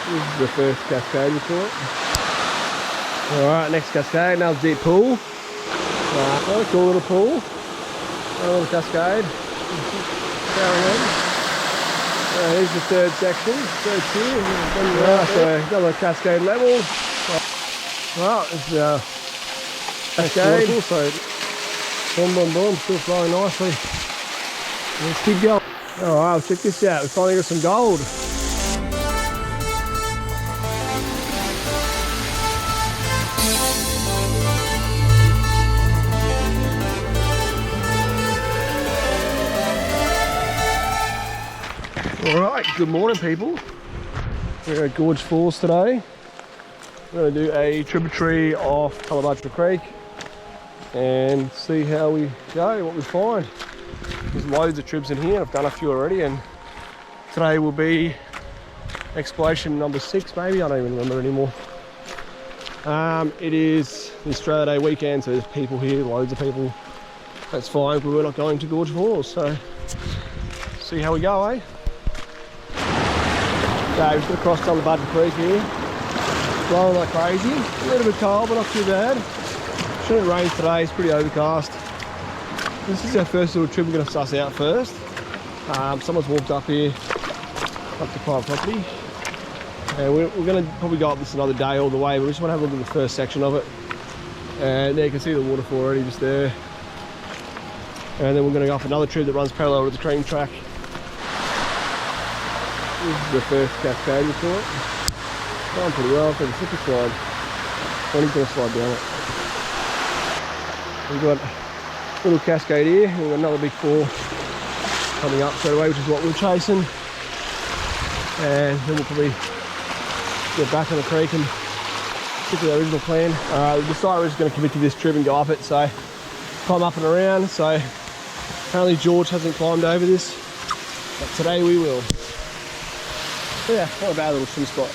This is the first cascade we saw. Alright, next cascade, another deep pool. Another cool little pool. Another little cascade. Carrying on. Here's the third section, third tier. So another cascade level. Well, it's cascade. So boom, boom, boom, still flowing nicely. Let's keep going. Alright, check this out. We finally got some gold. Alright, good morning people. We're at Gorge Falls today. We're going to do a tributary of Tallebudgera Creek and see how we go, what we find. There's loads of tribs in here. I've done a few already, and today will be exploration number 6 maybe, I don't even remember anymore. It is the Australia Day weekend, so there's people here, loads of people. That's fine, but we're not going to Gorge Falls, so see how we go, eh? Okay, we've just crossed Tributary Creek here. Blowing like crazy. A little bit cold, but not too bad. Shouldn't rain today, it's pretty overcast. This is our first little trip we're going to suss out first. Someone's walked up here, up to private property. And we're going to probably go up this another day all the way, but we just want to have a look at the first section of it. And there you can see the waterfall already just there. And then we're going to go up another trip that runs parallel to the train track. This is the first cascade we saw. Going pretty well, it's a slippery slide. When he's going to slide down it. We've got a little cascade here, we've got another big fall coming up straight away, which is what we're chasing. And then we'll probably get back on the creek and stick to the original plan. We decided we're just going to commit to this trip and go up it, so climb up and around. So apparently George hasn't climbed over this, but today we will. Yeah, not a bad little swim spot.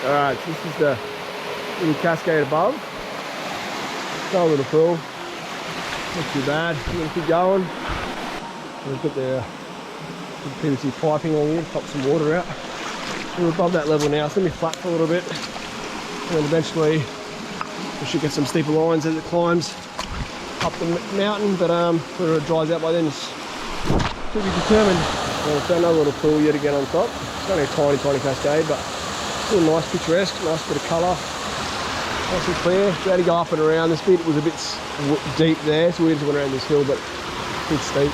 Alright, so this is the little cascade above. Got a little pool. Not too bad. I'm going to keep going. We've got the PVC piping along here to pop some water out. We're above that level now. It's going to be flat for a little bit. And then eventually we should get some steeper lines as it climbs up the mountain, but whether it dries out by then is to be determined. Well, we've got another little pool yet again on top. It's only a tiny, tiny cascade, but still nice, picturesque, nice bit of colour. Nice and clear. We had to go up and around. This bit was a bit deep there, so we just went around this hill, but a bit steep.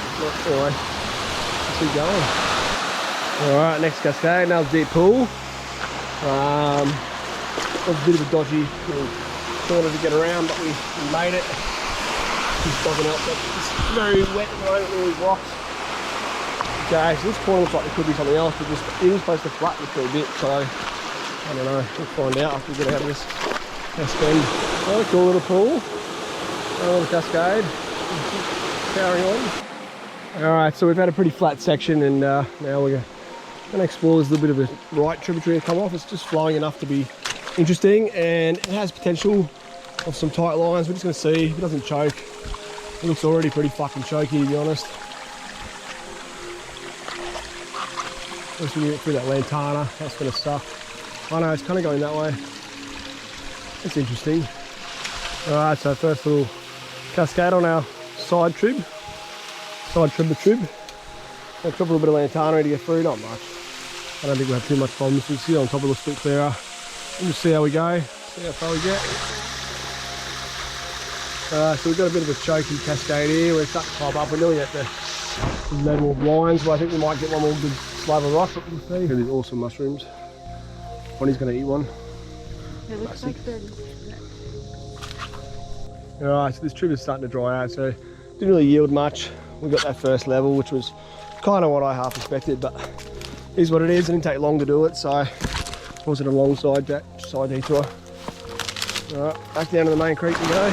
Anyway, let's keep going. Alright, next cascade, another deep pool. It was a bit of a dodgy little corner to get around, but we made it. Just buzzing up, but it's very wet at the moment, all these rocks. Okay, so this corner looks like there could be something else, but just it is supposed to flatten for a bit, so I don't know, we'll find out after we get out of this cascade. Another cool little pool, another little cascade, carrying on. Alright, so we've had a pretty flat section, and now we're going to explore this little bit of a right tributary to come off. It's just flowing enough to be interesting, and it has potential of some tight lines. We're just going to see if it doesn't choke. It looks already pretty fucking choky, to be honest. Once we get through that lantana, that's going to suck. I know, it's kind of going that way. It's interesting. Alright, so first little cascade on our side trib. Side trib. I'll drop a little bit of lantana to get through, not much. I don't think we'll have too much problems. We can see on top of the split clearer. We'll just see how we go, see how far we get. So we've got a bit of a choky cascade here. We're starting to climb up. We're nearly at the level of lines, but I think we might get one more good slab of rock, but we'll see. Here are these awesome mushrooms. Bonnie's going to eat one. It looks like they're... Alright, so this trib is starting to dry out, so didn't really yield much. We got that first level, which was kind of what I half expected, but it is what it is. It didn't take long to do it, so it wasn't a long side detour. Alright, back down to the main creek we go.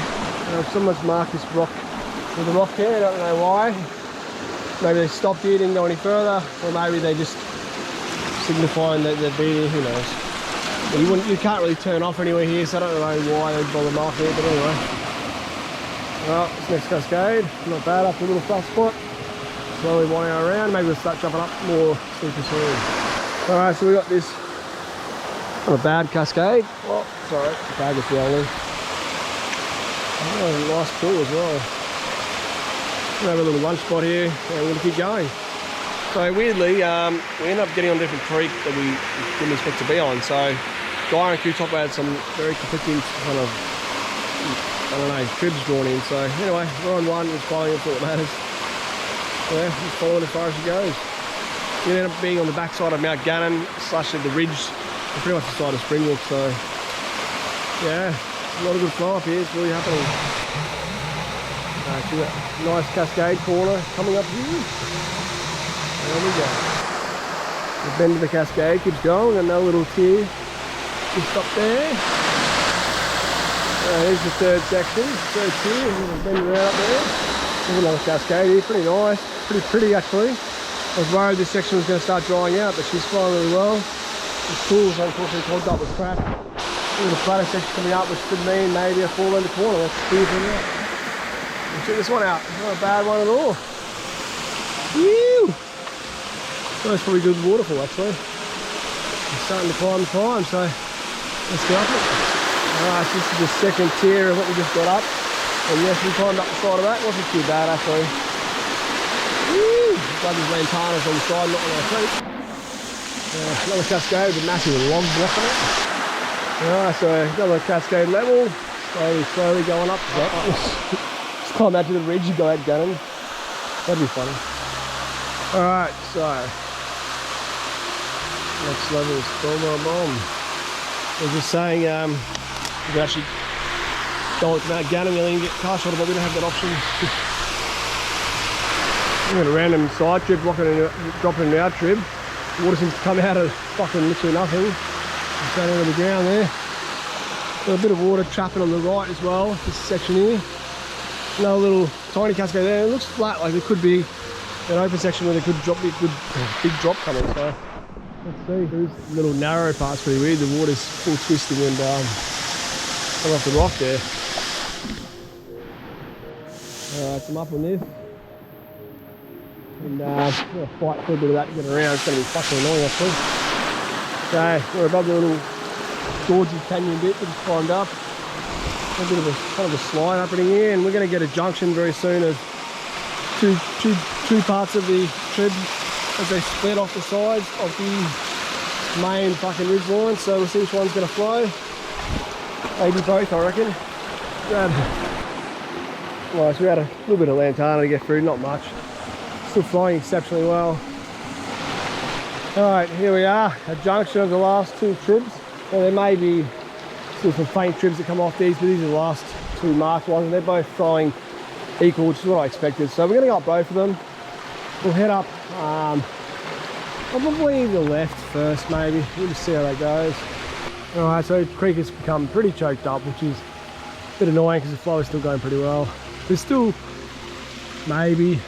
Someone's marked this rock with a rock here, I don't know why. Maybe they stopped here, didn't go any further, or maybe they just signifying that they've been here, who knows. But you can't really turn off anywhere here, so I don't know why they bother marking it, but anyway. Well, this next cascade, not bad, up to a little flat spot. slowly winding around. Maybe we'll start jumping up more super soon. Alright, so we got this not a bad cascade. Oh, sorry, the bag is rolling. Oh, nice pool as well. We have a little lunch spot here, and we're going to keep going. So weirdly, we ended up getting on a different creek that we didn't expect to be on. So Guy and Q-Top had some very conflicting kind of, I don't know, tribs drawn in. So anyway, we're on one, it's fine, that's all that matters. Yeah, just follow it as far as it goes. We ended up being on the backside of Mount Gannon, slash the ridge, and pretty much the side of Springbrook. So yeah, a lot of good flow up here, it's really happening. So we've got a nice cascade corner coming up here. There we go. The bend of the cascade keeps going, and another little tier just up there. Here's the third section, third tier, bend around up there. There's another cascade here, pretty nice, pretty pretty actually. I was worried this section was going to start drying out, but she's flowing really well. The pool's unfortunately clogged up with crap. A little flatter section coming up, which could mean maybe a 4-lender corner. Let's see if we're out. Check this one out, not a bad one at all. Woo! That's probably a good waterfall actually. It's starting to climb the climb, so let's go up it. Alright, this is the second tier of what we just got up. And yes, we climbed up the side of that, wasn't too bad actually. Woo! Got these lantanas on the side, not on our feet. Another cascade with a massive log block on it. Alright, so another cascade level, slowly going up. Just climb out to the ridge, you go out gunning. That'd be funny. Alright, so next level is boom. I was just saying, you can actually go to Mount Gannon and get car shot, but we don't have that option. We got a random side trib dropping in our trib. The water seems to come out of fucking literally nothing. It's down over the ground there. Got a bit of water trapping on the right as well, this section here. Another little tiny cascade there. It looks flat, like there could be an open section where there could be a good big drop coming. So let's see. There's a little narrow part's pretty weird. The water's full twisting and come off the rock there. Alright, so I'm up on this. And I'm going to fight for a bit of that to get around. It's going to be fucking annoying actually. So we're above the little Gorge canyon bit that just climbed up. A bit of a kind of a slide happening here, and we're going to get a junction very soon of two parts of the trib as they split off the sides of the main fucking ridge line. So we'll see which one's going to flow. Maybe both, I reckon. Well, so we had a little bit of lantana to get through, not much. Still flowing exceptionally well. Alright, here we are, a junction of the last two tribs. Well, there may be still some faint tribs that come off these, but these are the last two marked ones, and they're both flowing equal, which is what I expected. So we're going to go up both of them. We'll head up probably the left first, maybe. We'll just see how that goes. Alright, so the creek has become pretty choked up, which is a bit annoying because the flow is still going pretty well. There's still maybe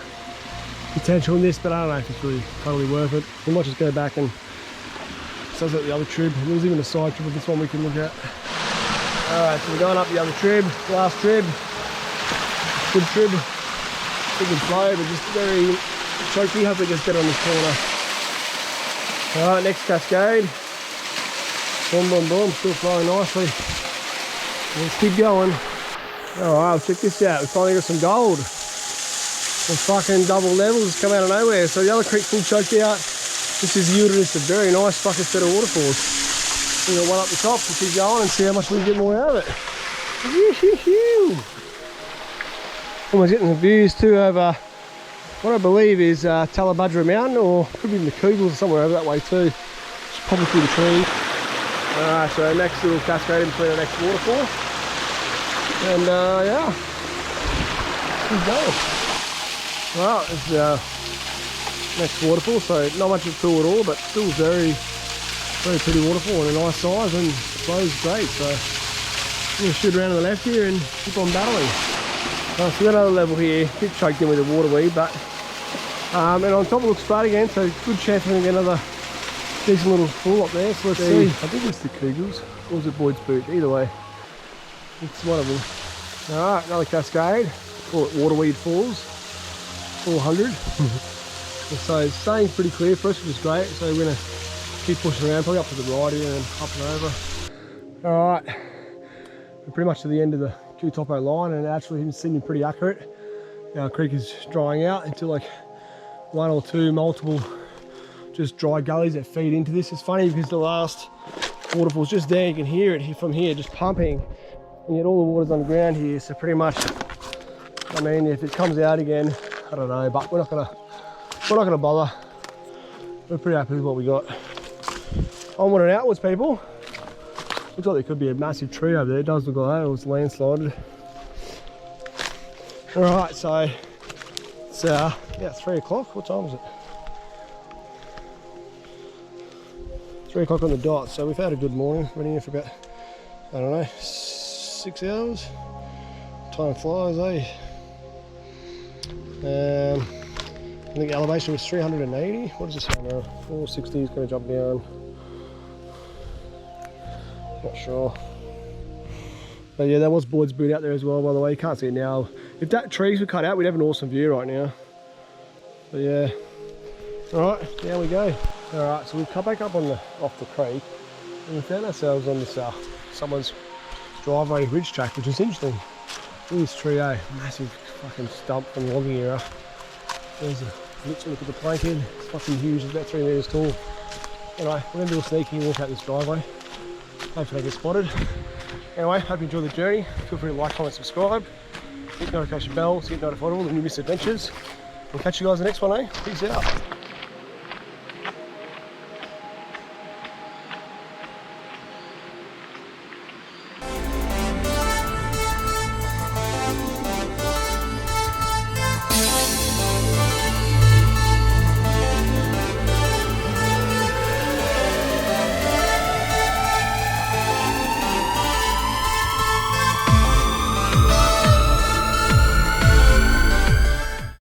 potential in this, but I don't know if it's really totally worth it. We might just go back and sounds like the other trib. There's even a side trib of this one we can look at. Alright, so we're going up the other trib, last trib. Good trib, big and flow, but just very choky. Hopefully it gets better on this corner. Alright, next cascade. Boom, still flowing nicely. Let's keep going. Alright, check this out. We finally got some gold. Some fucking double levels come out of nowhere. So the other creek full choked out. This has yielded us a very nice fucking set of waterfalls. We got one up the top. We'll keep going and see how much we can get more out of it. Almost getting some views too over what I believe is Tallebudgera Mountain, or could be in the Kugels or somewhere over that way too. Just probably through the trees. Alright, so next little cascade in between the next waterfall. And yeah, keep going. Well, it's next waterfall, so not much of a pool at all, but still very pretty waterfall and a nice size, and the flow's great. So I'm going to shoot around to the left here and keep on battling. So we've got another level here, a bit choked in with the water weed, but and on top it looks flat again, so good chance we're going to get another decent little pool up there. So let's see. I think it's the Kugels, or was it Boyd's Boot? Either way, it's one of them. Alright, another cascade, call it Waterweed Falls. 400. So it's staying pretty clear for us, which is great. So we're gonna keep pushing around, probably up to the right here and up and over. All right, we're pretty much to the end of the Q-topo line, and actually it's seeming pretty accurate. Our creek is drying out into like one or two multiple just dry gullies that feed into this. It's funny because the last waterfall's just there, you can hear it from here just pumping, and yet all the water's underground here. So pretty much, I mean, if it comes out again, I don't know, but we're not gonna bother. We're pretty happy with what we got. Onward and outwards, people. Looks like there could be a massive tree over there. It does look like that. It was landslided. All right, so it's yeah, 3 o'clock. What time is it? 3 o'clock on the dot. So we've had a good morning. Been here for about, I don't know, 6 hours. Time flies, eh? I think the elevation was 380. What does it say now? 460 is going to jump down. Not sure. But yeah, there was Boyd's Boot out there as well, by the way. You can't see it now. If that trees were cut out, we'd have an awesome view right now. But yeah. Alright, there we go. Alright, so we've come back up on off the creek, and we found ourselves on this someone's driveway ridge track, which is interesting. Look at this tree, eh? Massive fucking stump from the logging era. There's a literally look at the plank in. It's fucking huge, it's about 3 metres tall. Anyway, we're gonna do a sneaky walk out this driveway. Hopefully I get spotted. Anyway, hope you enjoy the journey. Feel free to like, comment, subscribe. Hit the notification bell to get notified of all the new misadventures. We'll catch you guys in the next one, eh? Peace out.